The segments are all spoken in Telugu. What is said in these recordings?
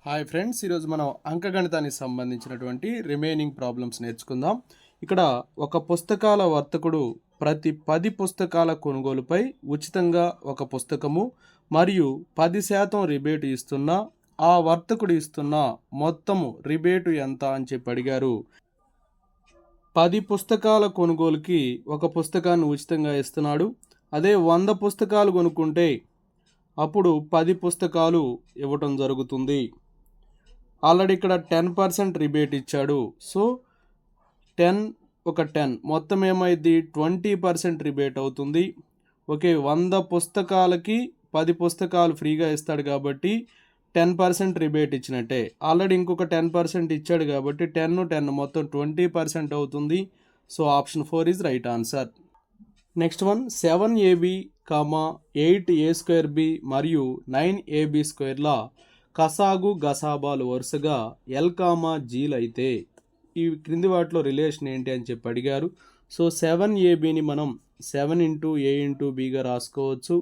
హాయ్ ఫ్రెండ్స్, ఈరోజు మనం అంకగణితానికి సంబంధించినటువంటి రిమైనింగ్ ప్రాబ్లమ్స్ నేర్చుకుందాం. ఇక్కడ ఒక పుస్తకాల వర్తకుడు ప్రతి 10 పుస్తకాల కొనుగోలుపై ఉచితంగా ఒక పుస్తకము మరియు 10% రిబేటు ఇస్తున్న ఆ వర్తకుడు ఇస్తున్న మొత్తము రిబేటు ఎంత అని చెప్పి అడిగారు. 10 పుస్తకాల కొనుగోలుకి ఒక పుస్తకాన్ని ఉచితంగా ఇస్తున్నాడు. అదే 100 పుస్తకాలు కొనుక్కుంటే అప్పుడు 10 పుస్తకాలు ఇవ్వటం జరుగుతుంది. ఆల్రెడీ ఇక్కడ 10% రిబేట్ ఇచ్చాడు. సో 10 మొత్తం ఏమైంది 20% రిబేట్ అవుతుంది. ఓకే, 100 పుస్తకాలకి 10 పుస్తకాలు ఫ్రీగా ఇస్తాడు కాబట్టి 10% రిబేట్ ఇచ్చినట్టే. ఆల్రెడీ ఇంకొక 10% ఇచ్చాడు కాబట్టి 10 మొత్తం 20% అవుతుంది. So option 4 is right answer. Next one, 7ab, 8a²b మరియు 9ab² కసాగు గసాబాలు వరుసగా L, Gలు అయితే ఈ క్రింది వాటిలో రిలేషన్ ఏంటి అని చెప్పి అడిగారు. సో 7abని మనం 7 ఇంటూ a ఇంటూ bగా రాసుకోవచ్చు.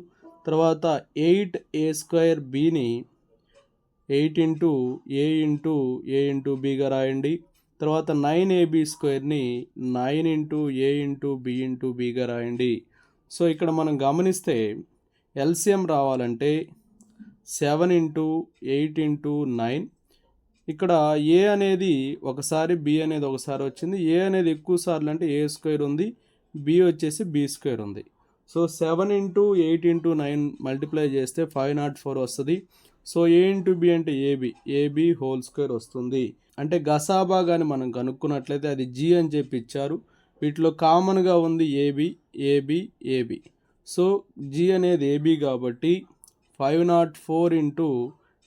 తర్వాత 8a²bని 8 into a into a into bగా రాయండి. తర్వాత 9ab²ని 9 into a into b into bగా రాయండి. సో ఇక్కడ మనం గమనిస్తే ఎల్సిఎం రావాలంటే 7 ఇంటూ 8 ఇంటూ 9, ఇక్కడ ఏ అనేది ఒకసారి బి అనేది ఒకసారి వచ్చింది. ఏ అనేది ఎక్కువ సార్లు అంటే a² ఉంది, బి వచ్చేసి b² ఉంది. సో 7 ఇంటూ 8 ఇంటూ 9 మల్టిప్లై చేస్తే 504 వస్తుంది. సో ఏ ఇంటూ బి అంటే ఏబి హోల్² వస్తుంది. అంటే గసాబా కానీ మనం కనుక్కున్నట్లయితే అది జీ అని చెప్పి ఇచ్చారు. వీటిలో కామన్గా ఉంది ఏబి. సో జీ అనేది ఏబి కాబట్టి 504 ఇంటూ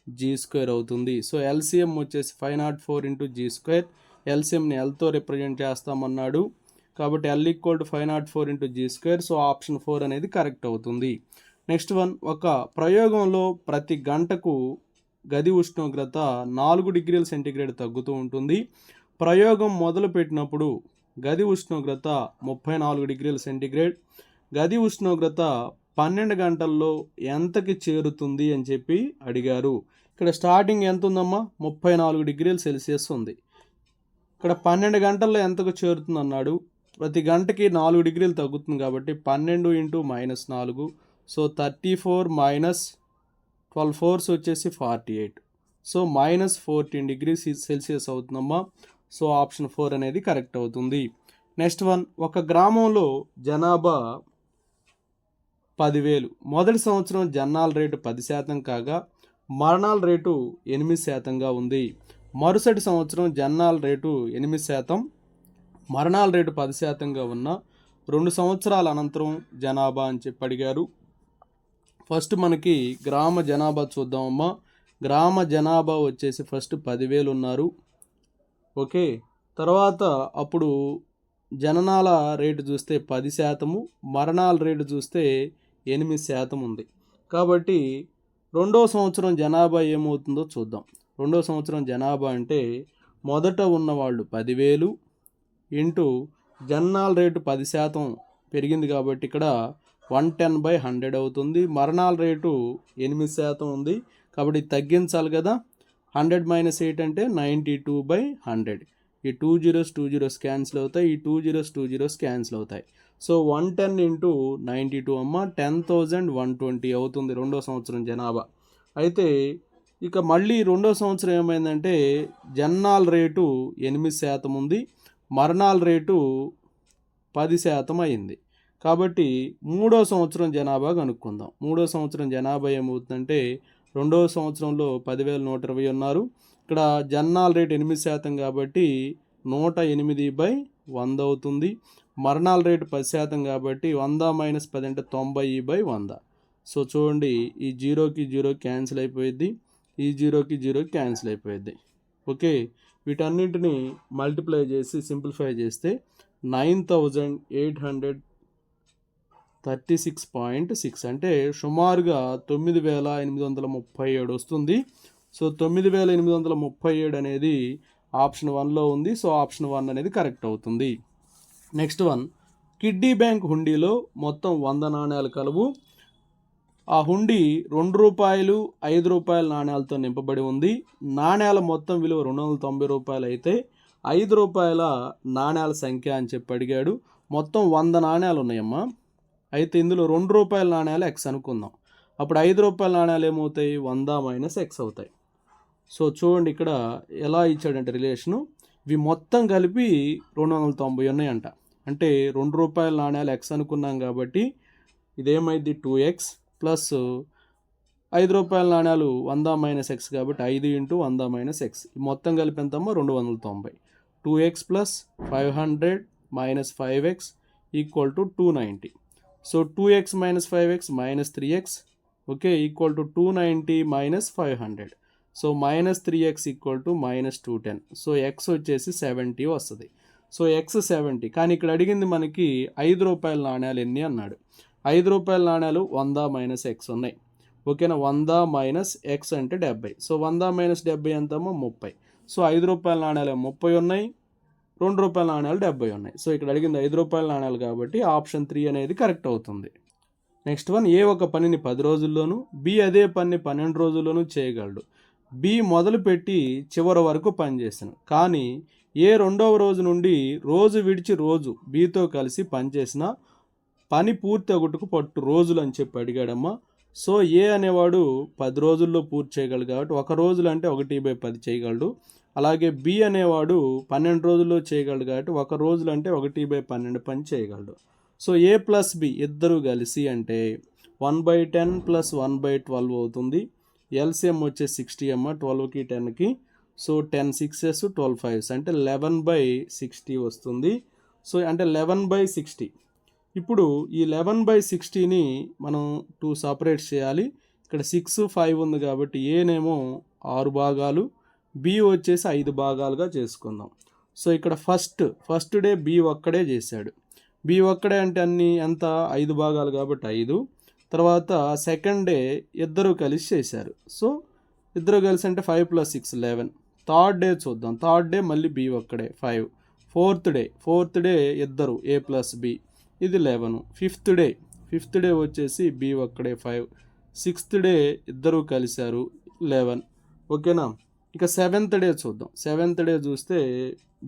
g² అవుతుంది. సో ఎల్సిఎం వచ్చేసి 504 ఇంటూ g². ఎల్సిఎంని ఎల్తో రిప్రజెంట్ చేస్తామన్నాడు కాబట్టి L = 504 into g². So option 4 అనేది కరెక్ట్ అవుతుంది. నెక్స్ట్ వన్, ఒక ప్రయోగంలో ప్రతి గంటకు గది ఉష్ణోగ్రత 4 డిగ్రీల సెంటీగ్రేడ్ తగ్గుతూ ఉంటుంది. ప్రయోగం మొదలు పెట్టినప్పుడు గది ఉష్ణోగ్రత 34 డిగ్రీల సెంటీగ్రేడ్, గది ఉష్ణోగ్రత 12 గంటల్లో ఎంతకి చేరుతుంది అని చెప్పి అడిగారు. ఇక్కడ స్టార్టింగ్ ఎంత ఉందమ్మా 34 డిగ్రీల సెల్సియస్ ఉంది. ఇక్కడ 12 గంటల్లో ఎంతకు చేరుతుంది అన్నాడు. ప్రతి గంటకి 4 డిగ్రీలు తగ్గుతుంది కాబట్టి 12 ఇంటూ -4, సో 34 మైనస్ 12 4 వచ్చేసి 48. సో -14 డిగ్రీస్ సెల్సియస్ అవుతుందమ్మా. సో ఆప్షన్ 4 అనేది కరెక్ట్ అవుతుంది. నెక్స్ట్ వన్, ఒక గ్రామంలో జనాభా 10,000. మొదటి సంవత్సరం జనాల రేటు 10% కాగా మరణాల రేటు 8%గా ఉంది. మరుసటి సంవత్సరం జనాల రేటు 8%, మరణాల రేటు 10%గా ఉన్న 2 సంవత్సరాల అనంతరం జనాభా అని చెప్పి అడిగారు. ఫస్ట్ మనకి గ్రామ జనాభా చూద్దామమ్మా. గ్రామ జనాభా వచ్చేసి ఫస్ట్ 10,000 ఉన్నారు. ఓకే, తర్వాత అప్పుడు జననాల రేటు చూస్తే 10%, మరణాల రేటు చూస్తే 8% ఉంది. కాబట్టి రెండో సంవత్సరం జనాభా ఏమవుతుందో చూద్దాం. రెండో సంవత్సరం జనాభా అంటే మొదట ఉన్నవాళ్ళు 10,000 ఇంటూ జననాల రేటు 10% పెరిగింది కాబట్టి ఇక్కడ 110/100 అవుతుంది. మరణాల రేటు 8% ఉంది కాబట్టి తగ్గించాలి కదా. 100 - 8 అంటే 92/100. ఈ 2 zeros క్యాన్సిల్ అవుతాయి, ఈ 2 zeros క్యాన్సిల్ అవుతాయి. సో 110 ఇంటూ 92 అమ్మ 10,120 అవుతుంది రెండో సంవత్సరం జనాభా. అయితే ఇక మళ్ళీ రెండో సంవత్సరం ఏమైందంటే జనాల రేటు 8% ఉంది, మరణాల రేటు 10% అయింది. కాబట్టి మూడో సంవత్సరం జనాభా కనుక్కుందాం. మూడో సంవత్సరం జనాభా ఏమవుతుందంటే రెండో సంవత్సరంలో 10,120 ఉన్నారు. ఇక్కడ జనాల రేటు 8% కాబట్టి 108/100 అవుతుంది. మరణాల రేటు 10% కాబట్టి 100 - 10 అంటే 90/100. సో చూడండి, ఈ 0కి 0 క్యాన్సిల్ అయిపోయింది, ఈ 0కి 0 క్యాన్సిల్ అయిపోయింది. ఓకే, వీటన్నింటిని మల్టిప్లై చేసి సింప్లిఫై చేస్తే 9836.6 అంటే సుమారుగా 9,837 వస్తుంది. సో 9,837 అనేది ఆప్షన్ 1లో ఉంది. సో ఆప్షన్ 1 అనేది కరెక్ట్ అవుతుంది. నెక్స్ట్ వన్, కిడ్డీ బ్యాంక్ హుండీలో మొత్తం 100 నాణ్యాలు కలవు. ఆ హుండీ రూ. 2, రూ. 5 నాణ్యాలతో నింపబడి ఉంది. నాణ్యాల మొత్తం విలువ రూ. 290 అయితే రూ. 5 నాణ్యాల సంఖ్య అని చెప్పి అడిగాడు. మొత్తం 100 నాణ్యాలు ఉన్నాయమ్మా. అయితే ఇందులో రూ. 2 నాణ్యాలు ఎక్స్ అనుకుందాం. అప్పుడు రూ. 5 నాణ్యాలు ఏమవుతాయి? 100 - ఎక్స్ అవుతాయి. సో చూడండి ఇక్కడ ఎలా ఇచ్చాడంటే రిలేషను, ఇవి మొత్తం కలిపి 290 ఉన్నాయంట. అంటే రూ. 2 నాణ్యాలు ఎక్స్ అనుకున్నాం కాబట్టి ఇదేమైంది 2x ప్లస్ రూ. 5 నాణ్యాలు 100 - ఎక్స్ కాబట్టి 5 × 100 - ఎక్స్. మొత్తం కలిపి ఎంతమ్మా? 290. 2x plus 500 minus 5x equal to 290. So 2x - 5x - 3x okay equal to 290 - 500. So -3x equal to -210. So X వచ్చేసి 70 వస్తుంది. So X 70. కానీ ఇక్కడ అడిగింది మనకి రూ. 5 నాణ్యాలు ఎన్ని అన్నాడు. రూ. 5 నాణ్యాలు 100 - ఎక్స్ ఉన్నాయి. ఓకేనా? 100 - ఎక్స్ అంటే 70. సో 100 - 70 ఎంతమ్మో 30. సో రూ. 5 నాణ్యాలు 30 ఉన్నాయి, రూ. 2 నాణ్యాలు 70 ఉన్నాయి. సో ఇక్కడ అడిగింది రూ. 5 నాణ్యాలు కాబట్టి ఆప్షన్ 3 అనేది కరెక్ట్ అవుతుంది. నెక్స్ట్ వన్, ఏ ఒక పనిని 10 రోజుల్లోనూ బి అదే పనిని 12 రోజుల్లోనూ చేయగలడు. బి మొదలుపెట్టి చివరి వరకు పనిచేసాను, కానీ ఏ 2వ రోజు నుండి రోజు విడిచి రోజు బితో కలిసి పనిచేసిన పని పూర్తి అగుటకు పట్టు రోజులు అని చెప్పి అడిగాడమ్మా. సో ఏ అనేవాడు 10 రోజుల్లో పూర్తి చేయగలడు కాబట్టి 1 రోజులు అంటే 1/10 చేయగలడు. అలాగే బి అనేవాడు 12 రోజుల్లో చేయగలడు కాబట్టి 1 రోజులు అంటే 1/12 పని చేయగలడు. సో ఏ ప్లస్ బి ఇద్దరు కలిసి అంటే 1/10 ప్లస్ 1/12 అవుతుంది. ఎల్సిఎం వచ్చే 60 అమ్మ, 12కి 10కి. సో 10 6s 12 5s అంటే 11/60 వస్తుంది. సో అంటే 11/60. ఇప్పుడు ఈ 11/60ని మనం 2 సపరేట్ చేయాలి. ఇక్కడ 6 5 ఉంది కాబట్టి ఏనేమో 6 భాగాలు, బి వచ్చేసి 5 భాగాలుగా చేసుకుందాం. సో ఇక్కడ ఫస్ట్ డే బి ఒక్కడే చేశాడు. బి ఒక్కడే అంటే అన్ని ఎంత 5 భాగాలు కాబట్టి 5. తర్వాత సెకండ్ డే ఇద్దరు కలిసి చేశారు. సో ఇద్దరు కలిసి అంటే 5 + 6 11. థర్డ్ డే చూద్దాం. థర్డ్ డే మళ్ళీ బి ఒక్కడే 5. ఫోర్త్ డే ఇద్దరు ఏ ప్లస్ బి, ఇది 11. ఫిఫ్త్ డే వచ్చేసి బి ఒక్కడే 5. సిక్స్త్ డే ఇద్దరు కలిశారు 11. ఓకేనా? ఇక సెవెంత్ డే చూద్దాం. సెవెంత్ డే చూస్తే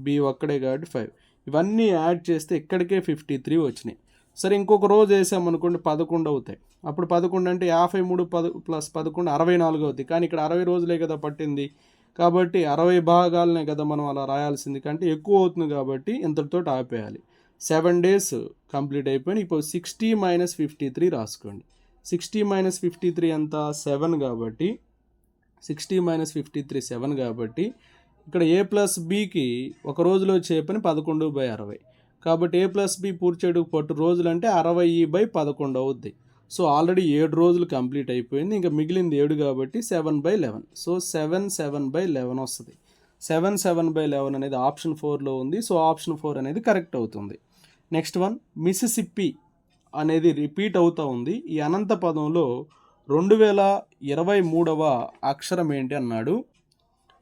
బి ఒక్కడే కాబట్టి 5. ఇవన్నీ యాడ్ చేస్తే ఇక్కడికే 53 వచ్చినాయి. సరే ఇంకొక రోజు వేసామనుకోండి 11 అవుతాయి. అప్పుడు 11 అంటే 53 + 11 64 అవుతాయి. కానీ ఇక్కడ 60 రోజులే కదా పట్టింది కాబట్టి 60 భాగాలనే కదా మనం అలా రాయాల్సింది, కంటే ఎక్కువ అవుతుంది కాబట్టి ఇంతటితో ఆపేయాలి. 7 days కంప్లీట్ అయిపోయింది. ఇప్పుడు 60 - 53 రాసుకోండి. 60 - 53 ఎంత? 7 కాబట్టి 60 - 53 7 కాబట్టి ఇక్కడ ఏ ప్లస్ బికి ఒక రోజులో వచ్చే పని 11/60 కాబట్టి ఏ ప్లస్ బి పూర్తి చేయడానికి పట్టు రోజులు అంటే 60/11 అవుద్ది. సో ఆల్రెడీ 7 రోజులు కంప్లీట్ అయిపోయింది, ఇంకా మిగిలింది 7 కాబట్టి 7/11. సో 7/11 వస్తుంది. 7/11 అనేది ఆప్షన్ 4లో ఉంది. సో ఆప్షన్ 4 అనేది కరెక్ట్ అవుతుంది. నెక్స్ట్ వన్, మిసిసిప్పి అనేది రిపీట్ అవుతూ ఉంది. ఈ అనంత పదంలో 2023వ అక్షరం ఏంటి అన్నాడు.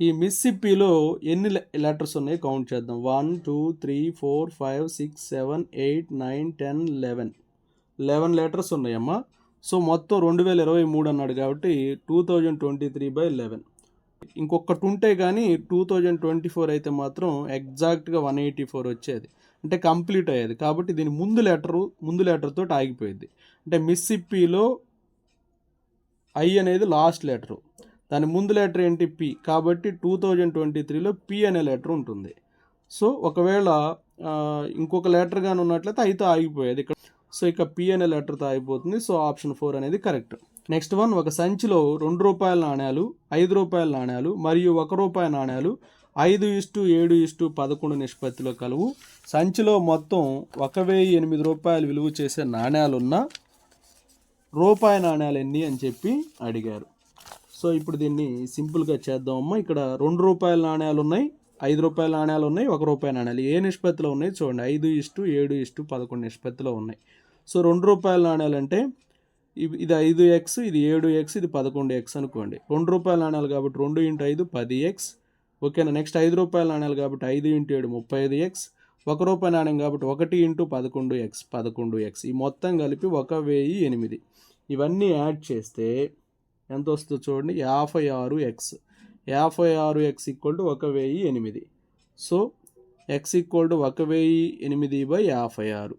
ఈ మిసిసిప్పిలో ఎన్ని లెటర్స్ ఉన్నాయి కౌంట్ చేద్దాం. 1 2 3 4 5 6 7 8 9 10 11 లెటర్స్ ఉన్నాయమ్మా. సో మొత్తం 2023 అన్నాడు కాబట్టి 2023/11. ఇంకొకటి ఉంటే కానీ 2024 అయితే మాత్రం ఎగ్జాక్ట్గా 184 వచ్చేది, అంటే కంప్లీట్ అయ్యేది. కాబట్టి దీని ముందు లెటర్తో ఆగిపోయింది. అంటే మిసిసిప్పిలో ఐ అనేది లాస్ట్ లెటరు, దాని ముందు లెటర్ ఏంటి? పి. కాబట్టి 2023లో పి అనే లెటర్ ఉంటుంది. సో ఒకవేళ ఇంకొక లెటర్ కానీ ఉన్నట్లయితే ఐతో ఆగిపోయేది ఇక్కడ. సో ఇక పి అనే లెటర్తో ఆగిపోతుంది. సో ఆప్షన్ 4 అనేది కరెక్ట్. నెక్స్ట్ వన్, ఒక సంచిలో ₹2 నాణ్యాలు, ₹5 నాణ్యాలు మరియు ₹1 నాణ్యాలు 5:7:11 నిష్పత్తిలో కలవు. సంచిలో మొత్తం ₹1008 విలువ చేసే నాణ్యాలున్న రూపాయి నాణ్యాలు ఎన్ని అని చెప్పి అడిగారు. సో ఇప్పుడు దీన్ని సింపుల్గా చేద్దామమ్మా. ఇక్కడ ₹2 నాణ్యాలు ఉన్నాయి, ₹5 నాణ్యాలు ఉన్నాయి, ₹1 నాణ్యాలు ఏ నిష్పత్తిలో ఉన్నాయి చూడండి. 5:7:11 నిష్పత్తిలో ఉన్నాయి. సో ₹2 నాణ్యాలు అంటే ఇది 5x, ఇది 7x, ఇది 11x అనుకోండి. ₹2 నాణ్యాలు కాబట్టి 2 × 5 10x. ఓకేనా? నెక్స్ట్ ₹5 నాణ్యాలు కాబట్టి 5 × 7 35x. ₹1 నాణ్యం కాబట్టి 1 × 11x 11x. ఈ మొత్తం కలిపి 1008. ఇవన్నీ యాడ్ చేస్తే ఎంత వస్తుందో చూడండి, 56x. 56x equal to 1008. So x equal to 1008/56.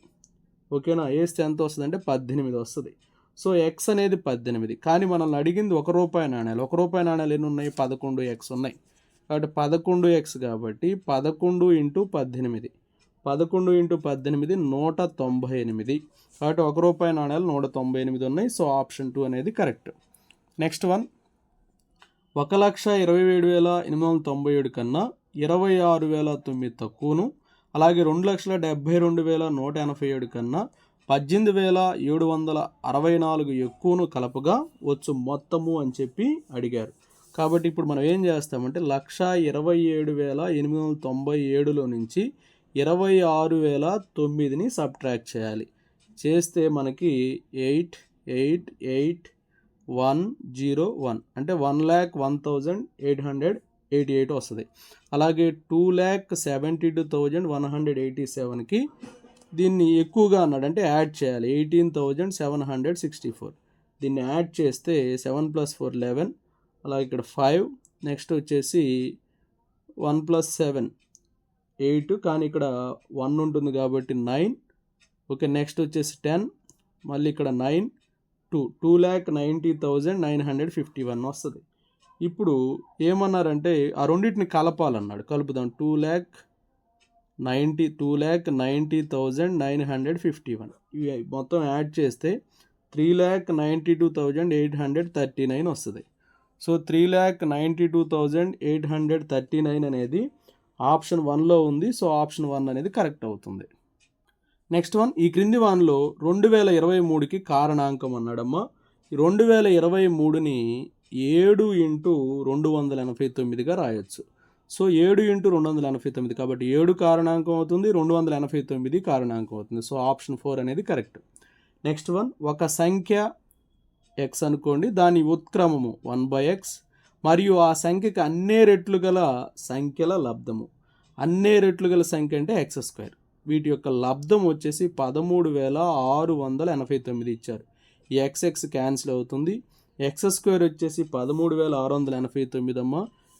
ఓకేనా? వేస్తే ఎంత వస్తుంది అంటే 18 వస్తుంది. సో ఎక్స్ అనేది 18, కానీ మనల్ని అడిగింది ₹1 నాణ్యాలు. ₹1 నాణ్యాలు ఎన్ని ఉన్నాయి? 11x ఉన్నాయి. కాబట్టి 11x కాబట్టి 11 × 18. 11 × 18 198. కాబట్టి ₹1 నాణ్యాలు 198 ఉన్నాయి. సో ఆప్షన్ 2 అనేది కరెక్ట్. నెక్స్ట్ వన్, 1,27,897 కన్నా 26,009 తక్కువను, అలాగే 2,72,187 కన్నా 18,764 ఎక్కువను కలపగా వచ్చు మొత్తము అని చెప్పి అడిగారు. కాబట్టి ఇప్పుడు మనం ఏం చేస్తామంటే 1,27,897లో నుంచి 26,009ని సబ్ట్రాక్ట్ చేయాలి. చేస్తే మనకి 888,101 అంటే 1,01,888 వస్తుంది. అలాగే 2,72,187కి దీన్ని ఎక్కువగా అన్నాడు అంటే యాడ్ చేయాలి. 18,764 దీన్ని యాడ్ చేస్తే 7 + 4 11, అలాగే ఇక్కడ 5, నెక్స్ట్ వచ్చేసి 1 + 7 8, కానీ ఇక్కడ 1 ఉంటుంది కాబట్టి 9. ఓకే, నెక్స్ట్ వచ్చేసి 10, మళ్ళీ ఇక్కడ 9, 2,90,951 వస్తుంది. ఇప్పుడు ఏమన్నారంటే ఆ రెండింటిని కలపాలన్నాడు. కలుపుదాం. 2,90,951 ఇవి మొత్తం యాడ్ చేస్తే 3,92,839 వస్తుంది. సో 3,92,839 అనేది ఆప్షన్ 1లో ఉంది. సో ఆప్షన్ 1 అనేది కరెక్ట్ అవుతుంది. నెక్స్ట్ వన్, ఈ క్రింది వాన్లో 2023కి కారణాంకం అన్నాడమ్మా. ఈ 2023ని 7 × 289గా రాయొచ్చు. సో 7 × 289 కాబట్టి 7 కారణాంకం అవుతుంది, 289 కారణాంకం అవుతుంది. సో ఆప్షన్ 4 అనేది కరెక్ట్. నెక్స్ట్ వన్, ఒక సంఖ్య x అనుకోండి, దాని ఉత్క్రమము 1/x మరియు ఆ సంఖ్యకి అన్నే రెట్లు గల సంఖ్యల లబ్ధము. అన్నే రెట్లు గల సంఖ్య అంటే x². వీటి యొక్క లబ్ధం వచ్చేసి 13,689 ఇచ్చారు. ఈ xx క్యాన్సిల్ అవుతుంది. x² వచ్చేసి 13,689 అమ్మ.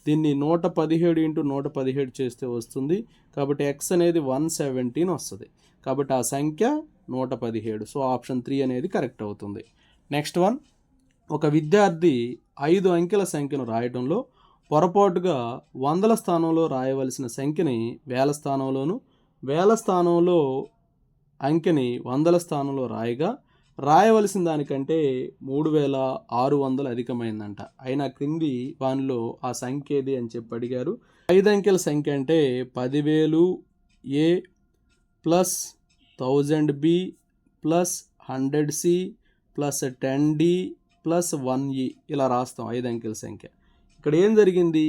దీన్ని 117 × 117 చేస్తే వస్తుంది. కాబట్టి x అనేది 117 వస్తుంది. కాబట్టి ఆ సంఖ్య 117. సో ఆప్షన్ 3 అనేది కరెక్ట్ అవుతుంది. నెక్స్ట్ వన్, ఒక విద్యార్థి 5 అంకెల సంఖ్యను రాయడంలో పొరపాటుగా వందల స్థానంలో రాయవలసిన సంఖ్యని వేల స్థానంలోను, వేల స్థానంలో అంకెని వందల స్థానంలో రాయవలసిన దానికంటే 3,600 అధికమైందంట. అయినా క్రింది వానిలో ఆ సంఖ్య ఏది అని చెప్పి అడిగారు. 5 అంకెల సంఖ్య అంటే 10,000A + 1000B + 100C + 10D + 1E ఇలా రాస్తాం 5 అంకెల సంఖ్య. ఇక్కడ ఏం జరిగింది?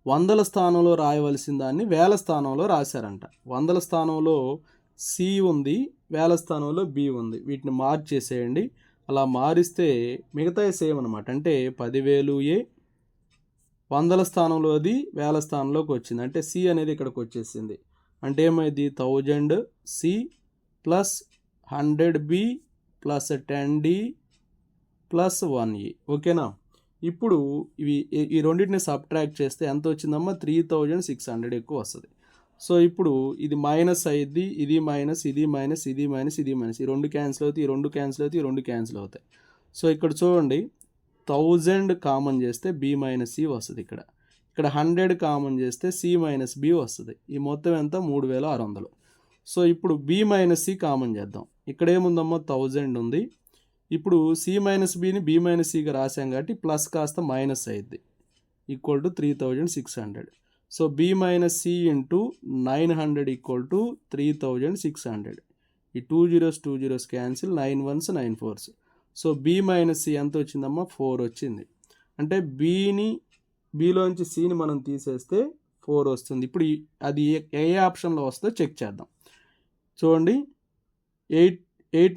వందల స్థానంలో రాయవలసిన దాన్ని వేల స్థానంలో రాశారంట. వందల స్థానంలో C ఉంది, వేల స్థానంలో B ఉంది. వీటిని మార్చేసేయండి. అలా మారిస్తే మిగతాయి సేమ్ అనమాట. అంటే 10,000A వందల స్థానంలో అది వేల స్థానంలోకి వచ్చింది. అంటే C అనేది ఇక్కడికి వచ్చేసింది. అంటే ఏమైంది? 1000C + 100B + 10D + 1E. ఓకేనా? ఇప్పుడు ఈ రెండింటిని సబ్ట్రాక్ట్ చేస్తే ఎంత వచ్చిందమ్మా? 3,600 ఎక్కువ వస్తుంది. సో ఇప్పుడు ఇది మైనస్ అయ్యిద్ది, ఇది మైనస్, ఇది మైనస్, ఇది మైనస్, ఇది మైనస్. ఈ రెండు క్యాన్సిల్ అవుతాయి, ఈ రెండు క్యాన్సిల్ అవుతాయి, ఈ రెండు క్యాన్సిల్ అవుతాయి. సో ఇక్కడ చూడండి, 1000 కామన్ చేస్తే B - C వస్తుంది. ఇక్కడ 100 కామన్ చేస్తే C - B వస్తుంది. ఈ మొత్తం ఎంత? 3,600. సో ఇప్పుడు B - C కామన్ చేద్దాం. ఇక్కడ ఏముందమ్మా? 1000 ఉంది. ఇప్పుడు C - Bని B - Cగా రాసాం కాబట్టి ప్లస్ కాస్త మైనస్ అయ్యిద్ది, equal to 3,600. So B - C × 900 = 3,600. ఈ 2 zeros cancel, 9 1s 9 4s. So B - C ఎంత వచ్చిందమ్మా? 4 వచ్చింది. అంటే Bలోంచి Cని మనం తీసేస్తే 4 వస్తుంది. ఇప్పుడు అది ఏ ఆప్షన్లో వస్తుందో చెక్ చేద్దాం. చూడండి, 8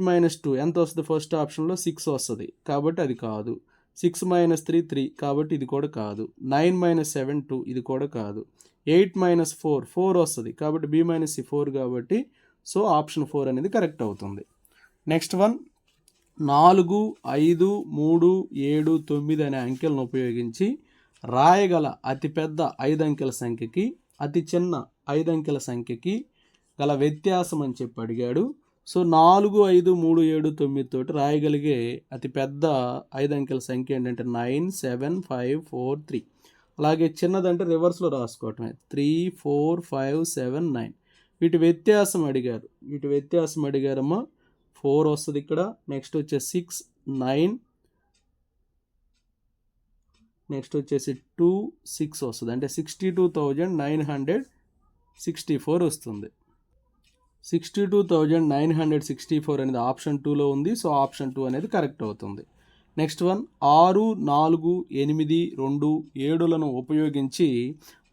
- 2 ఎంత వస్తుంది? ఫస్ట్ ఆప్షన్లో 6 వస్తుంది, కాబట్టి అది కాదు. 6 - 3 3, కాబట్టి ఇది కూడా కాదు. 9 - 7 2, ఇది కూడా కాదు. 8 - 4 4 వస్తుంది, కాబట్టి B - C 4 కాబట్టి సో ఆప్షన్ 4 అనేది కరెక్ట్ అవుతుంది. నెక్స్ట్ వన్, 4, 5, 3, 7, 9 అనే అంకెలను ఉపయోగించి రాయగల అతిపెద్ద 5 అంకెల సంఖ్యకి అతి చిన్న 5 అంకెల సంఖ్యకి గల వ్యత్యాసం అని చెప్పి అడిగాడు. సో 4, 5, 3, 7, 9 తోటి రాయగలిగే అతిపెద్ద 5 అంకెల సంఖ్య ఏంటంటే 9, 7, 5, 4, 3. అలాగే చిన్నదంటే రివర్స్లో రాసుకోవటమే 3, 4, 5, 7, 9. వీటి వ్యత్యాసం అడిగారమ్మా. 4 వస్తుంది ఇక్కడ. నెక్స్ట్ వచ్చేసి 6, 9, నెక్స్ట్ వచ్చేసి 2, 6 వస్తుంది. అంటే 62,964 వస్తుంది. 62,964 అనేది ఆప్షన్ 2లో ఉంది. సో ఆప్షన్ 2 అనేది కరెక్ట్ అవుతుంది. నెక్స్ట్ వన్, 6, 4, 8, 2, 7లను ఉపయోగించి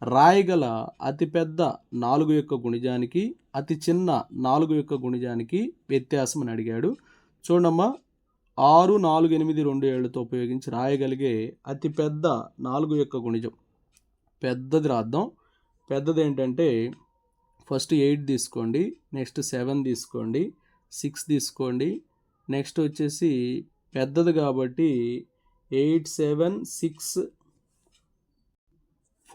రాయగల అతిపెద్ద 4 యొక్క గుణిజానికి అతి చిన్న 4 యొక్క గుణిజానికి వ్యత్యాసం అని అడిగాడు. చూడమ్మా, 6, 4, 8, 2, 7తో ఉపయోగించి రాయగలిగే అతిపెద్ద 4 యొక్క గుణిజం పెద్దది రాద్దాం. పెద్దది ఏంటంటే ఫస్ట్ 8 తీసుకోండి, నెక్స్ట్ 7 తీసుకోండి, 6 తీసుకోండి. నెక్స్ట్ వచ్చేసి పెద్దది కాబట్టి 8, 7, 6,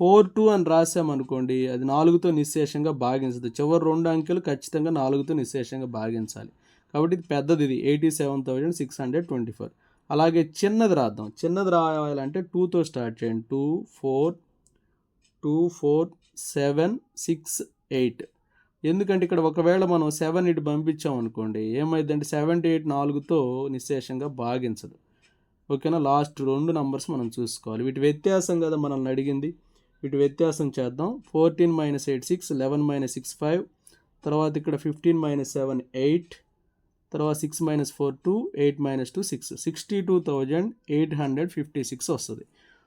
4, 2 అని రాసామనుకోండి, అది 4తో నిశ్శేషంగా భాగించదు. చివరి 2 అంకెలు ఖచ్చితంగా 4తో నిశ్శేషంగా భాగించాలి. కాబట్టి ఇది పెద్దది, ఇది 87,624. అలాగే చిన్నది రాద్దాం. చిన్నది రాయాలంటే 2తో స్టార్ట్ చేయండి. 2, 4, 7, 6, 8. ఎందుకంటే ఇక్కడ ఒకవేళ మనం 7 ఇటు పంపించాం అనుకోండి, ఏమైందంటే 78 4తో నిశ్శేషంగా భాగించదు. ఓకేనా? లాస్ట్ 2 నంబర్స్ మనం చూసుకోవాలి. వీటి వ్యత్యాసం కదా మనల్ని అడిగింది. వీటి వ్యత్యాసం చేద్దాం. 14 - 8 6, 11 - 6 5, తర్వాత ఇక్కడ 15 - 7 8, తర్వాత 6 - 4 2, 8 - 2 6, 62,856 వస్తుంది.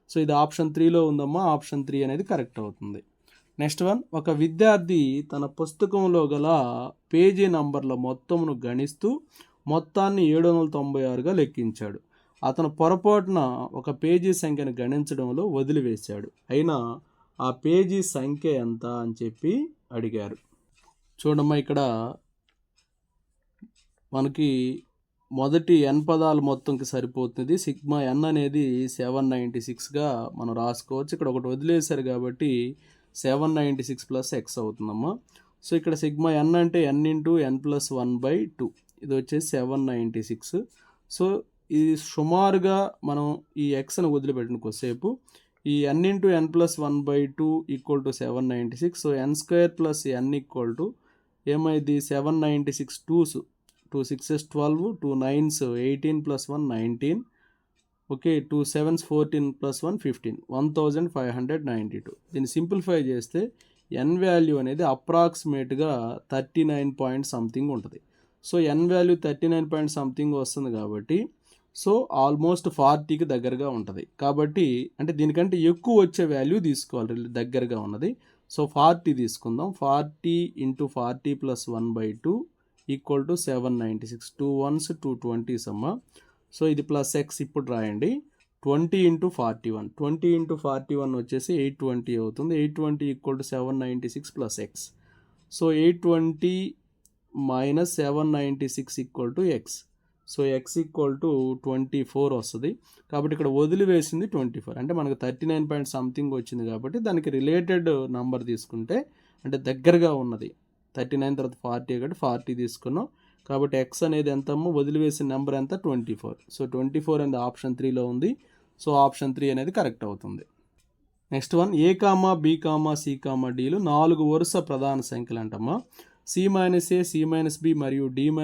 సో ఇది ఆప్షన్ 3లో ఉందమ్మా. ఆప్షన్ 3 అనేది కరెక్ట్ అవుతుంది. నెక్స్ట్ వన్, ఒక విద్యార్థి తన పుస్తకంలో గల పేజీ నంబర్ల మొత్తమును గణిస్తూ మొత్తాన్ని 796గా లెక్కించాడు. అతను పొరపాటున ఒక పేజీ సంఖ్యను గణించడంలో వదిలివేశాడు. అయినా ఆ పేజీ సంఖ్య ఎంత అని చెప్పి అడిగారు. చూడమ్మా, ఇక్కడ మనకి మొదటి n పదాలు మొత్తంకి సరిపోతుంది. సిగ్మా n అనేది 796గా మనం రాసుకోవచ్చు. ఇక్కడ ఒకటి వదిలేశారు కాబట్టి 796 ప్లస్ x అవుతుందమ్మా. సో ఇక్కడ సిగ్మా n అంటే n × n+1/2. ఇది వచ్చేసి 796. సో ఇది సుమారుగా మనం ఈ ఎక్స్ని వదిలిపెట్టిన కొద్దిసేపు ఈ n × n+1/2 = 796. So n² + n ఏమైంది 796 2 6s 12, 2 9s 18 + 1 19, ఓకే, 2 7s 14 + 1 15, 1592. దీన్ని సింప్లిఫై చేస్తే n వాల్యూ అనేది అప్రాక్సిమేట్గా 39 పాయింట్ సంథింగ్ ఉంటుంది. So n value 39 point something వస్తుంది కాబట్టి సో ఆల్మోస్ట్ 40కి దగ్గరగా ఉంటుంది. కాబట్టి అంటే దీనికంటే ఎక్కువ వచ్చే వాల్యూ తీసుకోవాలి దగ్గరగా ఉన్నది. సో 40 తీసుకుందాం. 40 × 40 + 1/2 = 796. 2 1s 2 20s అమ్మా. సో ఇది ప్లస్ ఎక్స్ ఇప్పుడు రాయండి. 20 × 41, 20 × 41 వచ్చేసి 820 అవుతుంది. 820 = 796 plus X. So 820 - 796 = X. So X = 24 వస్తుంది. కాబట్టి ఇక్కడ వదిలివేసింది 24, అంటే మనకు 39 పాయింట్ సంథింగ్ వచ్చింది. కాబట్టి దానికి రిలేటెడ్ నంబర్ తీసుకుంటే అంటే దగ్గరగా ఉన్నది 39 తర్వాత 40 కాబట్టి 40 తీసుకున్నాం. కాబట్టి ఎక్స్ అనేది ఎంతమ్మో వదిలివేసిన నెంబర్ ఎంత 24. సో 24 అనేది ఆప్షన్ 3లో ఉంది. సో ఆప్షన్ 3 అనేది కరెక్ట్ అవుతుంది. Next one, A, B, C, Dలు 4 వరుస ప్రధాన సంఖ్యలు అంటమ్మా. C - A, C - B మరియు D - A,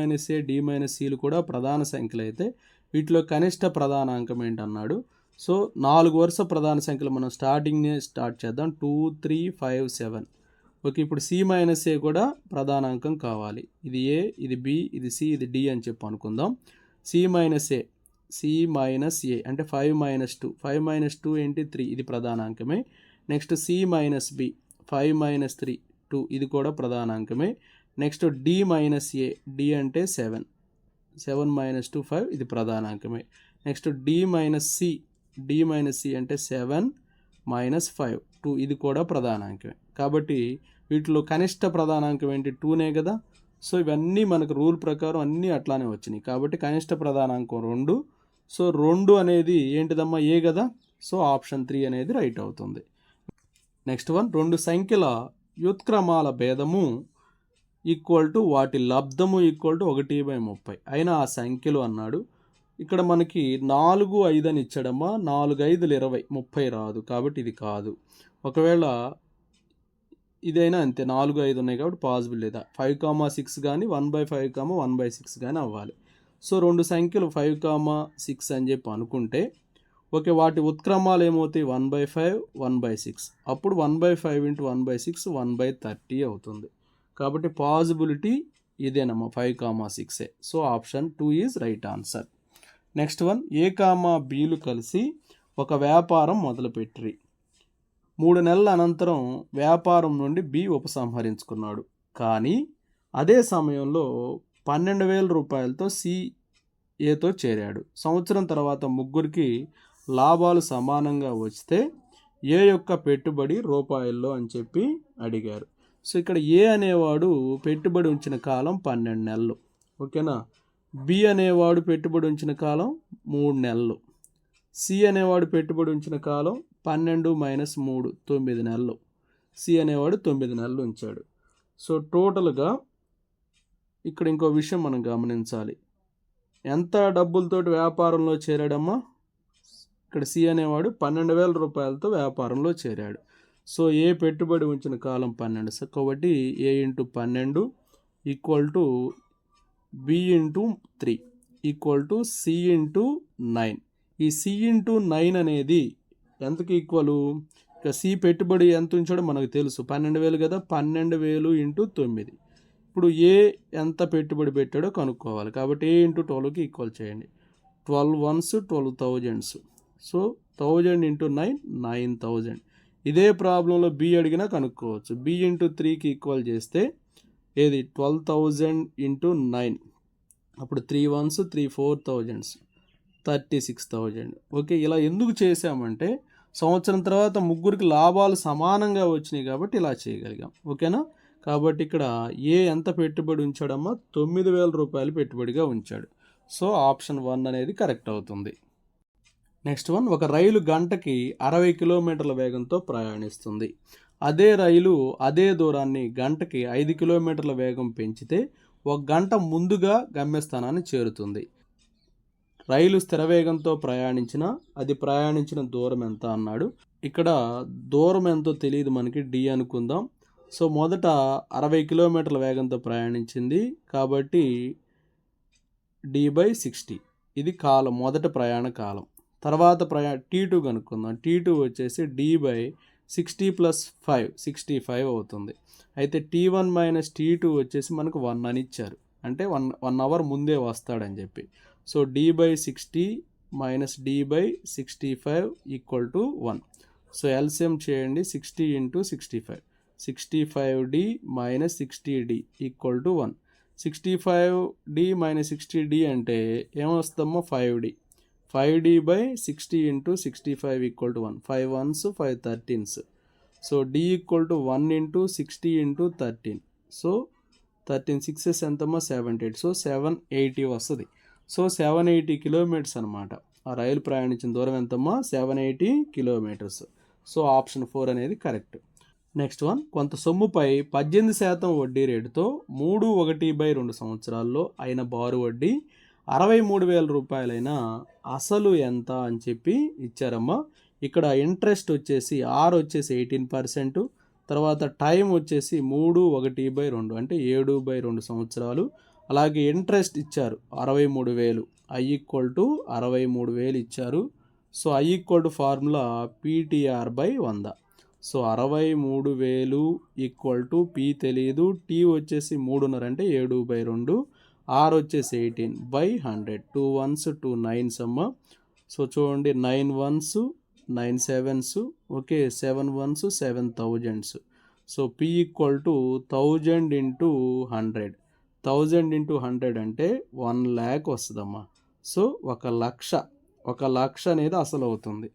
D - Cలు కూడా ప్రధాన సంఖ్యలు అయితే వీటిలో కనిష్ట ప్రధానాంకం ఏంటన్నాడు. సో 4 వరుస ప్రధాన సంఖ్యలు మనం స్టార్ట్ చేద్దాం. 2 3 5 7. ఓకే, ఇప్పుడు C - A కూడా ప్రధానాంకం కావాలి. ఇది A, ఇది B, ఇది C, ఇది D అని చెప్పి అనుకుందాం. C - A అంటే 5 - 2. 5 - 2 ఏంటి 3, ఇది ప్రధానాంకమే. నెక్స్ట్ C - B 5 - 3 2, ఇది కూడా ప్రధానాంకమే. నెక్స్ట్ D - A, D అంటే 7, 7 - 2 5, ఇది ప్రధానాంకమే. నెక్స్ట్ D - C అంటే 7 - 5 2, ఇది కూడా ప్రధానాంకమే. కాబట్టి వీటిలో కనిష్ట ప్రధానాంకం ఏంటి 2నే కదా. సో ఇవన్నీ మనకు రూల్ ప్రకారం అన్నీ అట్లానే వచ్చినాయి. కాబట్టి కనిష్ట ప్రధానాంకం 2. సో 2 అనేది ఏంటిదమ్మా? ఏ కదా. సో ఆప్షన్ 3 అనేది రైట్ అవుతుంది. నెక్స్ట్ వన్, 2 సంఖ్యల వ్యుత్క్రమాల భేదము ఈక్వల్ టు వాటి లబ్ధము ఈక్వల్ టు 1/30 అయినా ఆ సంఖ్యలు అన్నాడు. ఇక్కడ మనకి 4, 5 అని ఇచ్చాడమ్మా. 4, 5 20, 30 రాదు కాబట్టి ఇది కాదు. ఒకవేళ ఇదైనా అంతే, 4, 5 ఉన్నాయి కాబట్టి పాసిబుల్ లేదా. 5, 6 కానీ 1/5, 1/6 కానీ అవ్వాలి. సో 2 సంఖ్యలు 5, 6 అని చెప్పి అనుకుంటే ఓకే, వాటి ఉత్క్రమాలు ఏమవుతాయి? 1/5, 1/6. అప్పుడు 1/5 × 1/6 1/30 అవుతుంది. కాబట్టి పాసిబిలిటీ ఇదేనమ్మా, 5, 6. So option 2 is right answer. Next one, A, Bలు కలిసి ఒక వ్యాపారం మొదలుపెట్టిరి. 3 నెలల అనంతరం వ్యాపారం నుండి B ఉపసంహరించుకున్నాడు. కానీ అదే సమయంలో 12,000 రూపాయలతో C Aతో చేరాడు. సంవత్సరం తర్వాత ముగ్గురికి లాభాలు సమానంగా వస్తే A యొక్క పెట్టుబడి రూపాయల్లో అని చెప్పి అడిగారు. సో ఇక్కడ A అనేవాడు పెట్టుబడి ఉంచిన కాలం 12 నెలలు. ఓకేనా. B అనేవాడు పెట్టుబడి ఉంచిన కాలం 3 నెలలు. C అనేవాడు పెట్టుబడి ఉంచిన కాలం 12 - 3 9 నెలలు. C అనేవాడు 9 నెలలు ఉంచాడు. సో టోటల్గా ఇక్కడ ఇంకో విషయం మనం గమనించాలి. ఎంత డబ్బులతోటి వ్యాపారంలో చేరాడమ్మా? ఇక్కడ C అనేవాడు 12,000 రూపాయలతో వ్యాపారంలో చేరాడు. సో A పెట్టుబడి ఉంచిన కాలం 12. కాబట్టి A × 12 equal to B × 3 equal to C × 9. ఈ C × 9 అనేది ఎంతకి ఈక్వల్? ఇక C పెట్టుబడి ఎంత ఉంచాడో మనకు తెలుసు, 12,000 కదా. 12,000 × 9. ఇప్పుడు A ఎంత పెట్టుబడి పెట్టాడో కనుక్కోవాలి. కాబట్టి A × 12కి ఈక్వల్ చేయండి. 12 ones 12,000. సో 1000 × 9 9,000. ఇదే ప్రాబ్లంలో B అడిగినా కనుక్కోవచ్చు. B × 3కి ఈక్వల్ చేస్తే ఏది? 12,000 × 9. అప్పుడు 3 ones 3 4,000, 36,000. ఓకే, ఇలా ఎందుకు చేసామంటే సంవత్సరం తర్వాత ముగ్గురికి లాభాలు సమానంగా వచ్చినాయి కాబట్టి ఇలా చేయగలిగాం. ఓకేనా. కాబట్టి ఇక్కడ ఏ ఎంత పెట్టుబడి ఉంచాడమ్మా? 9,000 రూపాయలు పెట్టుబడిగా ఉంచాడు. సో ఆప్షన్ 1 అనేది కరెక్ట్ అవుతుంది. నెక్స్ట్ వన్, ఒక రైలు గంటకి 60 కిలోమీటర్ల వేగంతో ప్రయాణిస్తుంది. అదే రైలు అదే దూరాన్ని గంటకి 5 కిలోమీటర్ల వేగం పెంచితే 1 గంట ముందుగా గమ్యస్థానాన్ని చేరుతుంది. రైలు స్థిర వేగంతో ప్రయాణించినా అది ప్రయాణించిన దూరం ఎంత అన్నాడు. ఇక్కడ దూరం ఎంతో తెలియదు మనకి, D అనుకుందాం. సో మొదట 60 కిలోమీటర్ల వేగంతో ప్రయాణించింది కాబట్టి D/60. ఇది కాలం, మొదట ప్రయాణ కాలం. తర్వాత T2 కనుక్కుందాం. T2 వచ్చేసి D/60 + 5 65 అవుతుంది. అయితే T1 - T2 వచ్చేసి మనకు 1 అని ఇచ్చారు, అంటే 1 అవర్ ముందే వస్తాడని చెప్పి. So D/60 - D/65 equal to 1. So LCM చేయండి. 60 × 65, 65D - 60D equal to 1. 65D - 60D అంటే ఏమొస్తుందమ్మా? 5D. 5D/60 × 65 equal to 1. 5 ones 5 13s. So D equal to 1 × 60 × 13. So 13 6s ఎంతమ్మా? 78. సో 780 వస్తుంది. సో 780 కిలోమీటర్స్ అనమాట. ఆ రైలు ప్రయాణించిన దూరం ఎంతమ్మా? 780 కిలోమీటర్స్. సో ఆప్షన్ 4 అనేది కరెక్ట్. నెక్స్ట్ వన్, కొంత సొమ్ముపై 18% వడ్డీ రేటుతో 3/1/2 సంవత్సరాల్లో అయిన బారు వడ్డీ 63,000 రూపాయలైనా అసలు ఎంత అని చెప్పి ఇచ్చారమ్మా. ఇక్కడ ఇంట్రెస్ట్ వచ్చేసి R వచ్చేసి 18%, తర్వాత టైం వచ్చేసి 3/1/2 అంటే 7/2 సంవత్సరాలు. అలాగే ఇంట్రెస్ట్ ఇచ్చారు 63,000. I = 63,000 ఇచ్చారు. So I = formula PTR/100. So 63,000 = P తెలియదు, T వచ్చేసి 3.5 అంటే 7/2, R వచ్చేసి 18/100. 2 ones 2 9s అమ్మ. సో చూడండి, 9 ones 9 7s. Okay, 7 ones 7,000s. So P = 1000 × 100. 1000 × 100 అంటే 1 lakh వస్తుందమ్మా. సో 1 లక్ష అనేది అసలు అవుతుంది.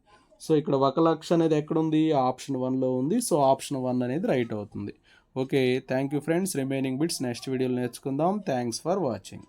సో ఇక్కడ 1 లక్ష అనేది ఎక్కడుంది? ఆప్షన్ 1లో ఉంది. సో ఆప్షన్ 1 అనేది రైట్ అవుతుంది. Okay, thank you friends. Remaining bits next వీడియోలో నేర్చుకుందాం. Thanks for watching.